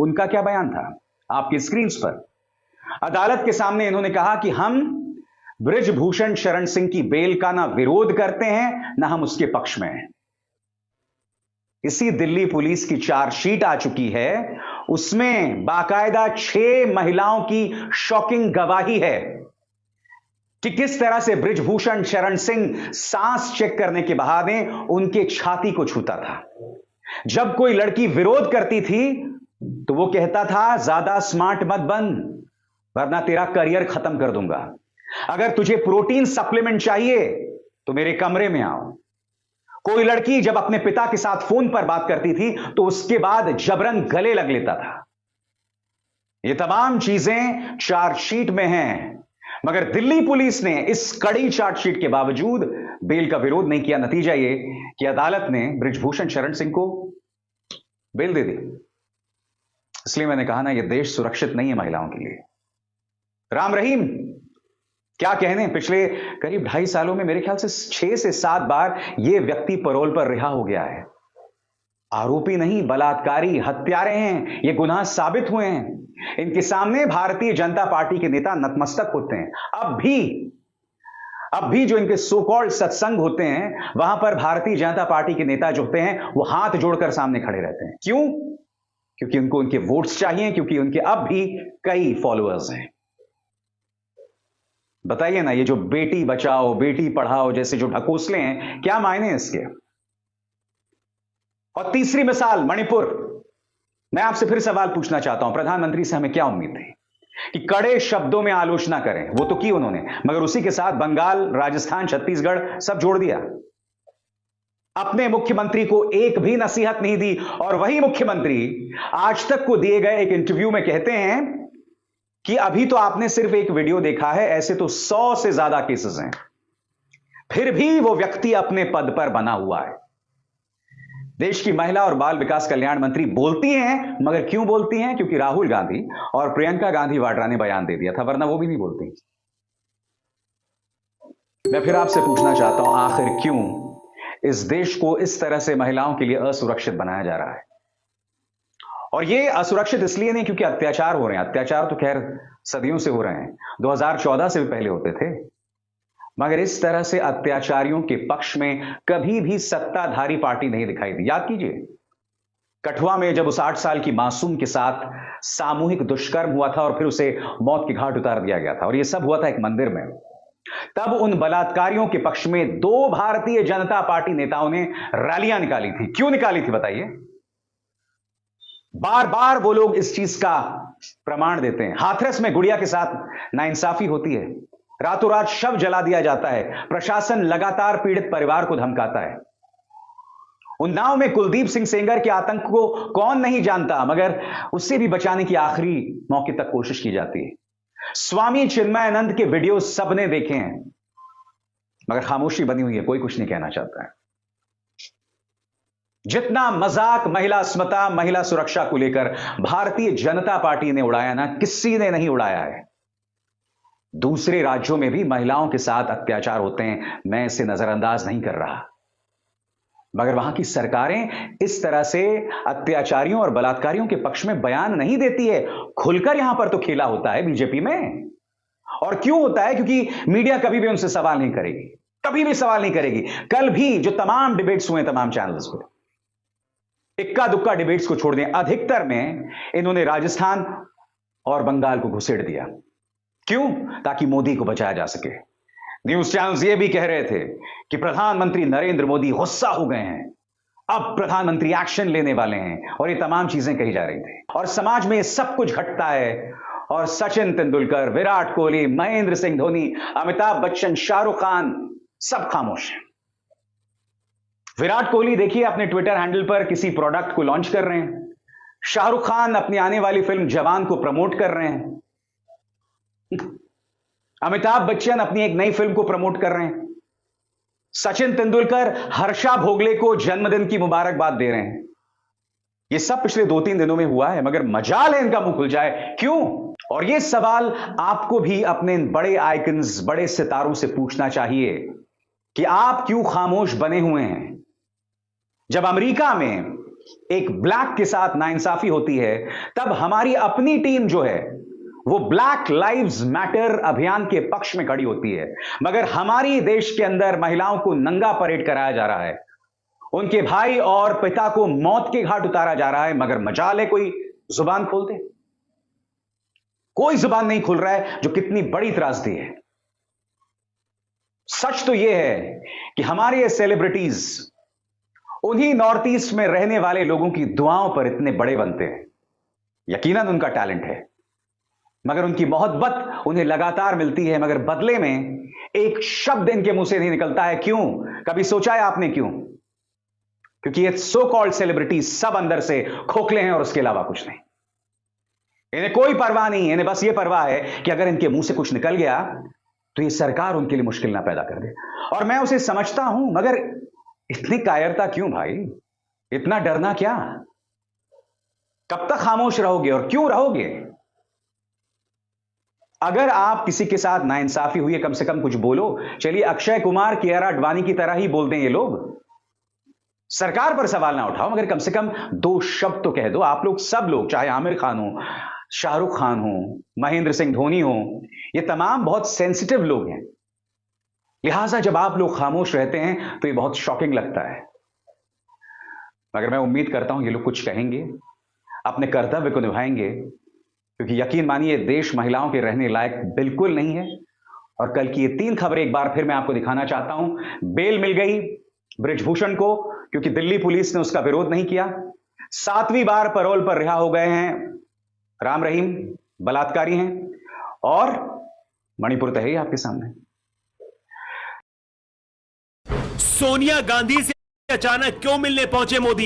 उनका क्या बयान था आपकी स्क्रीन पर। अदालत के सामने इन्होंने कहा कि हम बृजभूषण शरण सिंह की बेल का ना विरोध करते हैं ना हम उसके पक्ष में हैं। इसी दिल्ली पुलिस की चार्जशीट आ चुकी है, उसमें बाकायदा 6 महिलाओं की शॉकिंग गवाही है कि किस तरह से बृजभूषण शरण सिंह सांस चेक करने के बहाने उनके छाती को छूता था। जब कोई लड़की विरोध करती थी तो वो कहता था ज्यादा स्मार्ट मत बन वरना तेरा करियर खत्म कर दूंगा। अगर तुझे प्रोटीन सप्लीमेंट चाहिए तो मेरे कमरे में आओ। कोई लड़की जब अपने पिता के साथ फोन पर बात करती थी तो उसके बाद जबरन गले लग लेता था। ये तमाम चीजें चार्जशीट में हैं, मगर दिल्ली पुलिस ने इस कड़ी चार्जशीट के बावजूद बेल का विरोध नहीं किया। नतीजा ये कि अदालत ने बृजभूषण शरण सिंह को बेल दे दी। इसलिए मैंने कहा ना, यह देश सुरक्षित नहीं है महिलाओं के लिए। राम रहीम, क्या कहने, पिछले करीब 2.5 सालों में मेरे ख्याल से 6 से 7 बार यह व्यक्ति पैरोल पर रिहा हो गया है। आरोपी नहीं, बलात्कारी, हत्यारे हैं, ये गुनाह साबित हुए हैं। इनके सामने भारतीय जनता पार्टी के नेता नतमस्तक होते हैं। अब भी जो इनके सो कॉल्ड सत्संग होते हैं वहां पर भारतीय जनता पार्टी के नेता जो होते हैं वो हाथ जोड़कर सामने खड़े रहते हैं। क्यों? क्योंकि उनको उनके वोट्स चाहिए, क्योंकि उनके अब भी कई फॉलोअर्स हैं। बताइए ना, ये जो बेटी बचाओ बेटी पढ़ाओ जैसे जो ढकोसले हैं, क्या मायने इसके। और तीसरी मिसाल मणिपुर। मैं आपसे फिर सवाल पूछना चाहता हूं, प्रधानमंत्री से हमें क्या उम्मीद थी कि कड़े शब्दों में आलोचना करें, वो तो की उन्होंने, मगर उसी के साथ बंगाल, राजस्थान, छत्तीसगढ़ सब जोड़ दिया। अपने मुख्यमंत्री को एक भी नसीहत नहीं दी। और वही मुख्यमंत्री आज तक को दिए गए एक इंटरव्यू में कहते हैं कि अभी तो आपने सिर्फ एक वीडियो देखा है, ऐसे तो 100 से ज्यादा केसेस हैं। फिर भी वो व्यक्ति अपने पद पर बना हुआ है। देश की महिला और बाल विकास कल्याण मंत्री बोलती हैं, मगर क्यों बोलती हैं? क्योंकि राहुल गांधी और प्रियंका गांधी वाड्रा ने बयान दे दिया था, वरना वो भी नहीं बोलती। मैं फिर आपसे पूछना चाहता हूं, आखिर क्यों इस देश को इस तरह से महिलाओं के लिए असुरक्षित बनाया जा रहा है? और ये असुरक्षित इसलिए नहीं क्योंकि अत्याचार हो रहे हैं। अत्याचार तो खैर सदियों से हो रहे हैं, 2014 से भी पहले होते थे, मगर इस तरह से अत्याचारियों के पक्ष में कभी भी सत्ताधारी पार्टी नहीं दिखाई दी। याद कीजिए, कठुआ में जब उस 8 साल की मासूम के साथ सामूहिक दुष्कर्म हुआ था और फिर उसे मौत के घाट उतार दिया गया था, और यह सब हुआ था एक मंदिर में। तब उन बलात्कारियों के पक्ष में 2 भारतीय जनता पार्टी नेताओं ने रैलियां निकाली थी। क्यों निकाली थी बताइए? बार बार वो लोग इस चीज का प्रमाण देते हैं। हाथरस में गुड़िया के साथ नाइंसाफी होती है, रातों रात शव जला दिया जाता है, प्रशासन लगातार पीड़ित परिवार को धमकाता है। उन्नाव में कुलदीप सिंह सेंगर के आतंक को कौन नहीं जानता, मगर उससे भी बचाने की आखिरी मौके तक कोशिश की जाती है। स्वामी चिन्मयानंद के वीडियो सबने देखे हैं, मगर खामोशी बनी हुई है, कोई कुछ नहीं कहना चाहता है। जितना मजाक महिला अस्मिता, महिला सुरक्षा को लेकर भारतीय जनता पार्टी ने उड़ाया ना, किसी ने नहीं उड़ाया है। दूसरे राज्यों में भी महिलाओं के साथ अत्याचार होते हैं, मैं इसे नजरअंदाज नहीं कर रहा, मगर वहां की सरकारें इस तरह से अत्याचारियों और बलात्कारियों के पक्ष में बयान नहीं देती है। खुलकर यहां पर तो खेला होता है बीजेपी में। और क्यों होता है? क्योंकि मीडिया कभी भी उनसे सवाल नहीं करेगी, कभी भी सवाल नहीं करेगी। कल भी जो तमाम डिबेट्स हुए तमाम चैनल्स पे, इक्का दुक्का डिबेट्स को छोड़ दें, अधिकतर में इन्होंने राजस्थान और बंगाल को घुसेड़ दिया। क्यों? ताकि मोदी को बचाया जा सके। न्यूज चैनल्स ये भी कह रहे थे कि प्रधानमंत्री नरेंद्र मोदी गुस्सा हो गए हैं, अब प्रधानमंत्री एक्शन लेने वाले हैं, और ये तमाम चीजें कही जा रही थी। और समाज में सब कुछ घटता है और सचिन तेंदुलकर, विराट कोहली, महेंद्र सिंह धोनी, अमिताभ बच्चन, शाहरुख खान सब खामोश हैं। विराट कोहली देखिए अपने ट्विटर हैंडल पर किसी प्रोडक्ट को लॉन्च कर रहे हैं। शाहरुख खान अपनी आने वाली फिल्म जवान को प्रमोट कर रहे हैं। अमिताभ बच्चन अपनी एक नई फिल्म को प्रमोट कर रहे हैं। सचिन तेंदुलकर हर्षा भोगले को जन्मदिन की मुबारकबाद दे रहे हैं। यह सब पिछले 2-3 दिनों में हुआ है, मगर मजाल है इनका मुंह खुल जाए। क्यों? और यह सवाल आपको भी अपने बड़े आइकन्स, बड़े सितारों से पूछना चाहिए कि आप क्यों खामोश बने हुए हैं। जब अमेरिका में एक ब्लैक के साथ नाइंसाफी होती है, तब हमारी अपनी टीम जो है वो ब्लैक लाइव्स मैटर अभियान के पक्ष में खड़ी होती है। मगर हमारी देश के अंदर महिलाओं को नंगा परेड कराया जा रहा है, उनके भाई और पिता को मौत के घाट उतारा जा रहा है, मगर मजाल है कोई जुबान खोल दे। कोई जुबान नहीं खुल रहा है, जो कितनी बड़ी त्रासदी है। सच तो यह है कि हमारे ये सेलिब्रिटीज उन्हीं नॉर्थ ईस्ट में रहने वाले लोगों की दुआओं पर इतने बड़े बनते हैं। यकीनन उनका टैलेंट है, मगर उनकी मोहब्बत उन्हें लगातार मिलती है, मगर बदले में एक शब्द इनके मुंह से नहीं निकलता है। क्यों? कभी सोचा है आपने क्यों? क्योंकि ये सो कॉल्ड सेलिब्रिटीज सब अंदर से खोखले हैं और उसके अलावा कुछ नहीं। इन्हें कोई परवाह नहीं है, इन्हें बस ये परवाह है कि अगर इनके मुंह से कुछ निकल गया तो ये सरकार उनके लिए मुश्किल ना पैदा कर दे। और मैं उसे समझता हूं, मगर इतनी कायरता क्यों भाई? इतना डरना क्या? कब तक खामोश रहोगे और क्यों रहोगे? अगर आप किसी के साथ नाइंसाफी हुई है, कम से कम कुछ बोलो। चलिए अक्षय कुमार, कियारा आडवाणी की तरह ही बोल दें ये लोग, सरकार पर सवाल ना उठाओ, मगर कम से कम दो शब्द तो कह दो। आप लोग सब लोग, चाहे आमिर खान हो, शाहरुख खान हो, महेंद्र सिंह धोनी हो, ये तमाम बहुत सेंसिटिव लोग हैं। लिहाजा जब आप लोग खामोश रहते हैं तो ये बहुत शॉकिंग लगता है। मगर मैं उम्मीद करता हूं ये लोग कुछ कहेंगे, अपने कर्तव्य को निभाएंगे, क्योंकि यकीन मानिए देश महिलाओं के रहने लायक बिल्कुल नहीं है। और कल की ये 3 खबरें एक बार फिर मैं आपको दिखाना चाहता हूं। बेल मिल गई बृजभूषण को, क्योंकि दिल्ली पुलिस ने उसका विरोध नहीं किया। 7वीं बार पैरोल पर रिहा हो गए हैं राम रहीम, बलात्कारी हैं। और मणिपुर तो है ही आपके सामने। सोनिया गांधी से अचानक क्यों मिलने पहुंचे मोदी?